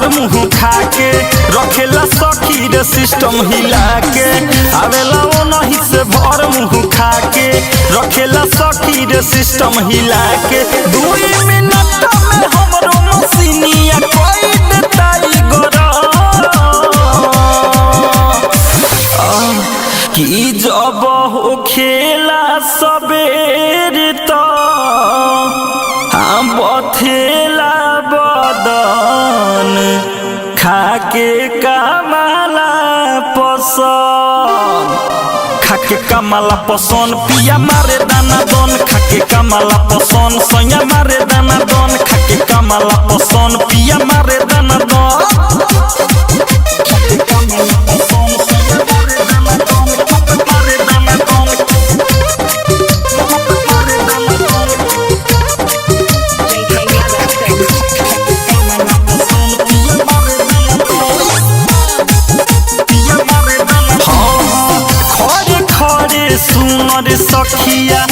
भर मुँह खा के रखेला सखी रे सिस्टम हिला के आवेला वो नहीं से भर मुँह खा के रखेला सखी रे सिस्टम हिला के 2 मिनट में हमरो मसीनिया कोई देता कि जब हो खेला सबेर तो हम बथेला बदन खाके कमला पसंद खाके कमला पसंद पिया मारे दाना दन खाके कमला पसंद सैया मारे दाना दन खाके कमला पसंद पिया मारे दाना दन सुनर सखिया